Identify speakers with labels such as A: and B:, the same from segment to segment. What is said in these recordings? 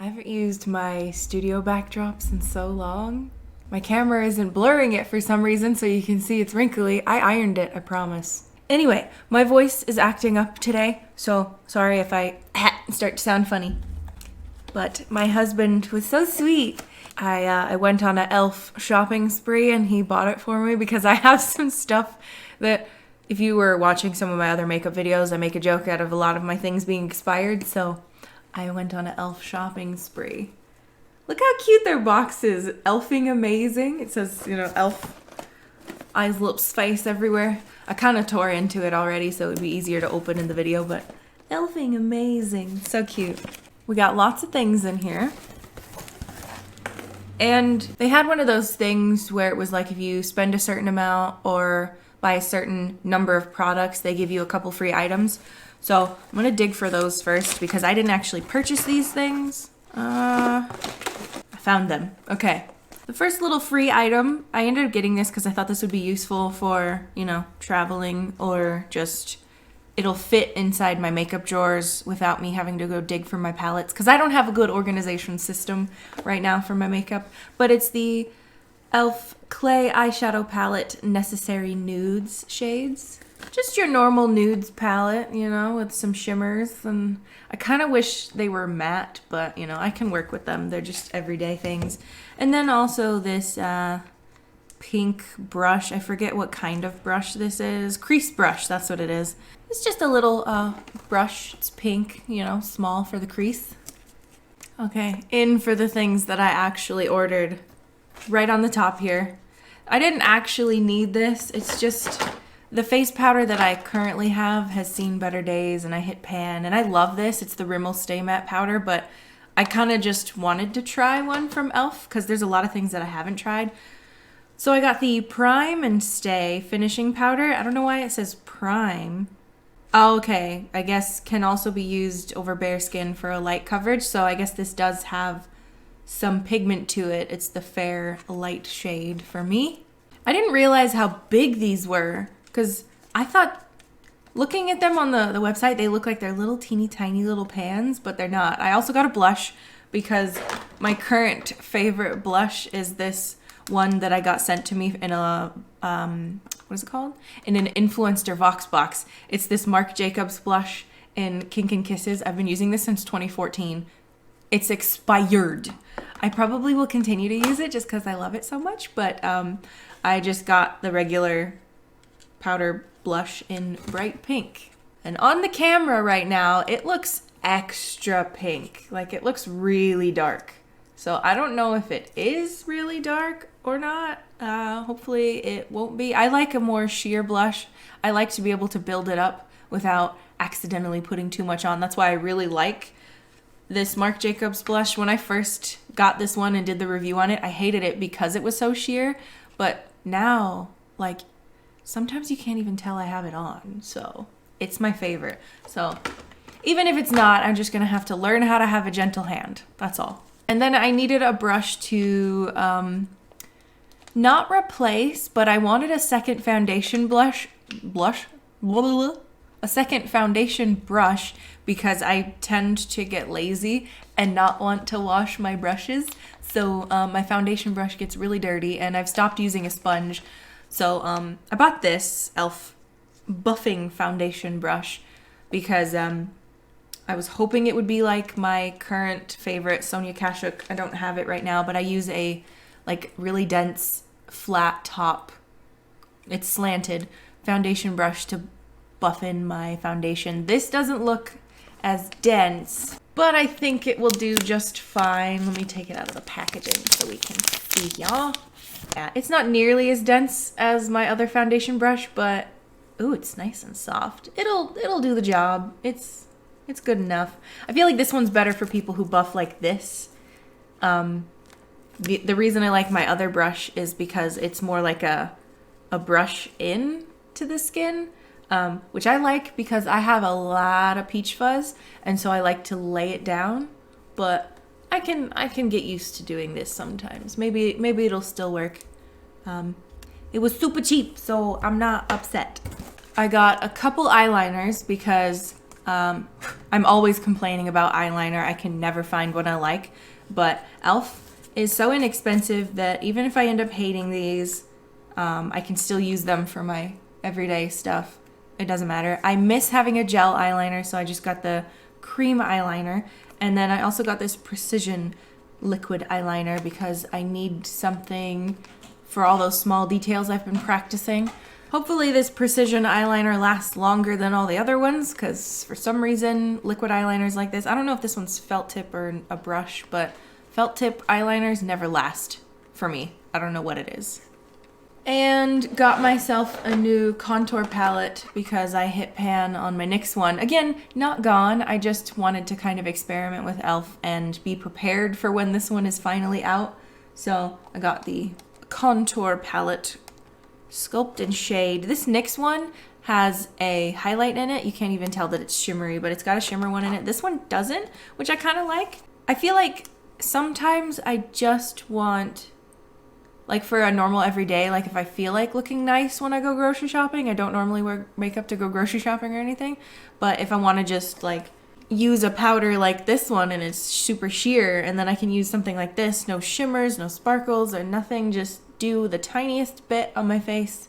A: I haven't used my studio backdrops in so long. My camera isn't blurring it for some reason, so you can see it's wrinkly. I ironed it, I promise. Anyway, my voice is acting up today, so sorry if I start to sound funny. But my husband was so sweet. I went on a e.l.f. shopping spree and he bought it for me because I have some stuff that, if you were watching some of my other makeup videos, I make a joke out of a lot of my things being expired, so I went on an e.l.f. shopping spree. Look how cute their box is. Elfing amazing. It says, you know, e.l.f. eyes, lips, face everywhere. I kind of tore into it already, so it would be easier to open in the video, but elfing amazing. So cute. We got lots of things in here. And they had one of those things where it was like if you spend a certain amount or buy a certain number of products, they give you a couple free items. So I'm gonna dig for those first because I didn't actually purchase these things. I found them. Okay. The first little free item, I ended up getting this because I thought this would be useful for, you know, traveling or just, it'll fit inside my makeup drawers without me having to go dig for my palettes because I don't have a good organization system right now for my makeup. But it's the e.l.f. Clay Eyeshadow Palette Necessary Nudes shades. Just your normal nudes palette, you know, with some shimmers. And I kind of wish they were matte, but, you know, I can work with them. They're just everyday things. And then also this pink brush. I forget what kind of brush this is. Crease brush, that's what it is. It's just a little brush. It's pink, you know, small for the crease. Okay, in for the things that I actually ordered. Right on the top here. I didn't actually need this. It's just the face powder that I currently have has seen better days and I hit pan and I love this. It's the Rimmel Stay Matte powder, but I kind of just wanted to try one from e.l.f. because there's a lot of things that I haven't tried. So I got the Prime and Stay finishing powder. I don't know why it says Prime. Oh, okay. I guess can also be used over bare skin for a light coverage. So I guess this does have some pigment to it. It's the fair light shade for me. I didn't realize how big these were because I thought, looking at them on the website, they look like they're little teeny tiny little pans, but they're not. I also got a blush because my current favorite blush is this one that I got sent to me in a, what is it called? In an influencer Vox box. It's this Marc Jacobs blush in Kink and Kisses. I've been using this since 2014. It's expired. I probably will continue to use it just because I love it so much, but I just got the regular powder blush in bright pink. And on the camera right now, it looks extra pink. Like it looks really dark. So I don't know if it is really dark or not. Hopefully it won't be. I like a more sheer blush. I like to be able to build it up without accidentally putting too much on. That's why I really like this Marc Jacobs blush. When I first got this one and did the review on it, I hated it because it was so sheer. But now, like, sometimes you can't even tell I have it on. So it's my favorite. So even if it's not, I'm just gonna have to learn how to have a gentle hand. That's all. And then I needed a brush to not replace, but I wanted a second foundation a second foundation brush because I tend to get lazy and not want to wash my brushes. So my foundation brush gets really dirty and I've stopped using a sponge. So I bought this e.l.f. buffing foundation brush because I was hoping it would be like my current favorite Sonia Kashuk. I don't have it right now, but I use a like really dense flat top, it's slanted, foundation brush to buff in my foundation. This doesn't look as dense, but I think it will do just fine. Let me take it out of the packaging so we can see, y'all. Yeah, it's not nearly as dense as my other foundation brush, but ooh, it's nice and soft. It'll do the job. It's good enough. I feel like this one's better for people who buff like this. The reason I like my other brush is because it's more like a brush in to the skin, which I like because I have a lot of peach fuzz, and so I like to lay it down. But I can get used to doing this sometimes. Maybe it'll still work. It was super cheap, so I'm not upset. I got a couple eyeliners because I'm always complaining about eyeliner. I can never find one I like. But e.l.f. is so inexpensive that even if I end up hating these, I can still use them for my everyday stuff. It doesn't matter. I miss having a gel eyeliner, so I just got the cream eyeliner. And then I also got this precision liquid eyeliner because I need something for all those small details I've been practicing. Hopefully this precision eyeliner lasts longer than all the other ones, because for some reason liquid eyeliners like this, I don't know if this one's felt tip or a brush, but felt tip eyeliners never last for me. I don't know what it is. And got myself a new contour palette because I hit pan on my NYX one. Again, not gone. I just wanted to kind of experiment with e.l.f. and be prepared for when this one is finally out. So I got the contour palette, Sculpt and Shade. This NYX one has a highlight in it. You can't even tell that it's shimmery, but it's got a shimmer one in it. This one doesn't, which I kind of like. I feel like sometimes I just want, like for a normal everyday, like if I feel like looking nice when I go grocery shopping, I don't normally wear makeup to go grocery shopping or anything, but if I want to just like use a powder like this one and it's super sheer, and then I can use something like this, no shimmers, no sparkles or nothing, just do the tiniest bit on my face.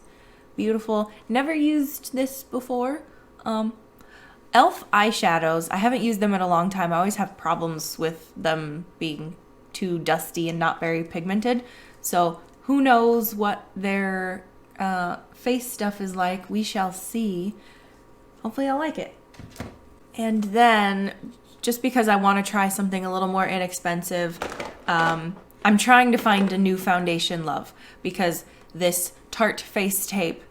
A: Beautiful. Never used this before. e.l.f. eyeshadows, I haven't used them in a long time. I always have problems with them being too dusty and not very pigmented, so who knows what their face stuff is like. We shall see. Hopefully I'll like it. And then, just because I want to try something a little more inexpensive, I'm trying to find a new foundation love, because this Tarte face tape,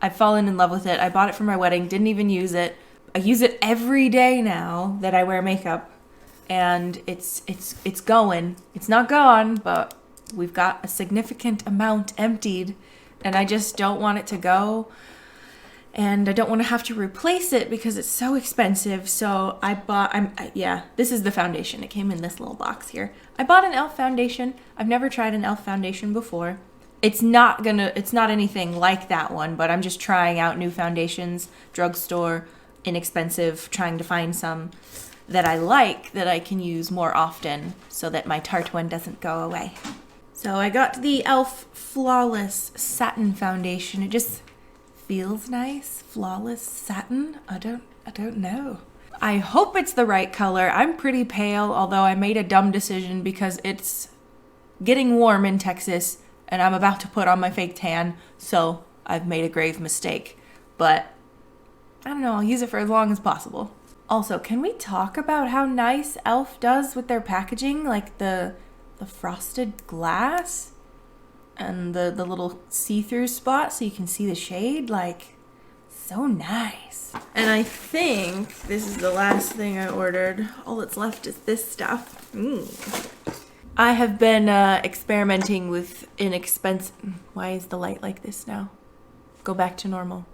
A: I've fallen in love with it. I bought it for my wedding, didn't even use it. I use it every day now that I wear makeup, and it's going. It's not gone, but we've got a significant amount emptied, and I just don't want it to go. And I don't want to have to replace it because it's so expensive. So I bought, this is the foundation. It came in this little box here. I bought an e.l.f. foundation. I've never tried an e.l.f. foundation before. It's not anything like that one, but I'm just trying out new foundations, drugstore, inexpensive, trying to find some that I like that I can use more often so that my Tarte one doesn't go away. So I got the e.l.f. Flawless Satin Foundation. It just feels nice. Flawless satin? I don't know. I hope it's the right color. I'm pretty pale, although I made a dumb decision because it's getting warm in Texas and I'm about to put on my fake tan, so I've made a grave mistake. But I don't know, I'll use it for as long as possible. Also, can we talk about how nice e.l.f. does with their packaging? Like the frosted glass and the little see-through spot so you can see the shade, like, so nice. And I think this is the last thing I ordered. All that's left is this stuff. I have been experimenting with inexpensive... Why is the light like this now? Go back to normal.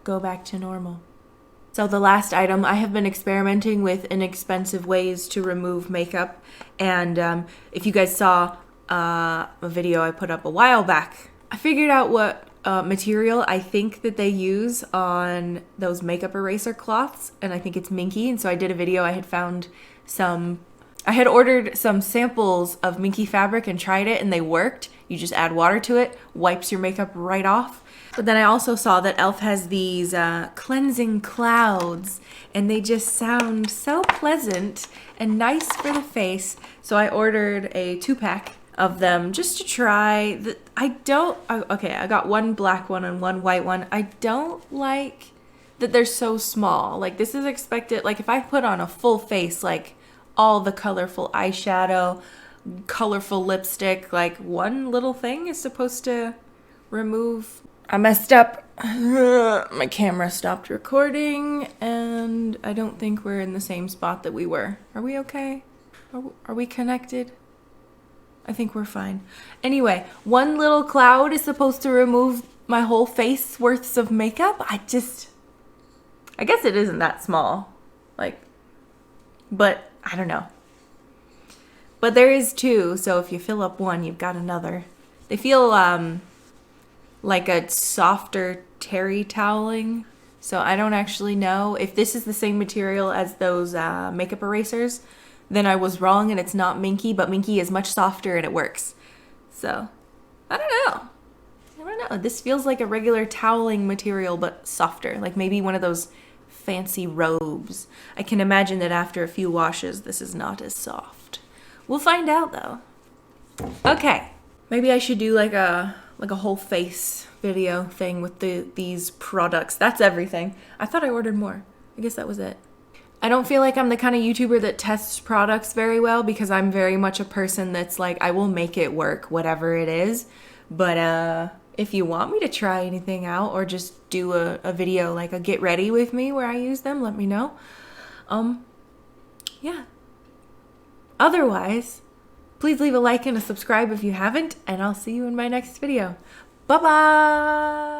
A: Go back to normal. So the last item, I have been experimenting with inexpensive ways to remove makeup. And if you guys saw a video I put up a while back, I figured out what material I think that they use on those makeup eraser cloths, and I think it's minky. And so I did a video. I had ordered some samples of minky fabric and tried it, and they worked. You just add water to it, wipes your makeup right off. But then I also saw that e.l.f. has these cleansing clouds, and they just sound so pleasant and nice for the face. So I ordered a 2-pack of them just to try. I got one black one and one white one. I don't like that they're so small. Like, this is expected, like if I put on a full face, like all the colorful eyeshadow, colorful lipstick, like one little thing is supposed to remove. I messed up. My camera stopped recording, and I don't think we're in the same spot that we were. Are we okay? Are we connected? I think we're fine. Anyway, one little cloud is supposed to remove my whole face worths of makeup. I guess it isn't that small. Like, but I don't know. But there is 2, so if you fill up one, you've got another. They feel like a softer terry toweling, So I don't actually know if this is the same material as those makeup erasers. Then I was wrong and it's not minky, but minky is much softer and it works. So I don't know. This feels like a regular toweling material, but softer. Like maybe one of those fancy robes. I can imagine that after a few washes, this is not as soft. We'll find out though. Okay, maybe I should do like a whole face video thing with these products. That's everything. I thought I ordered more. I guess that was it. I don't feel like I'm the kind of YouTuber that tests products very well because I'm very much a person that's like, I will make it work, whatever it is. But if you want me to try anything out or just do a video, like a get ready with me where I use them, let me know. Yeah. Otherwise, please leave a like and a subscribe if you haven't, and I'll see you in my next video. Bye-bye!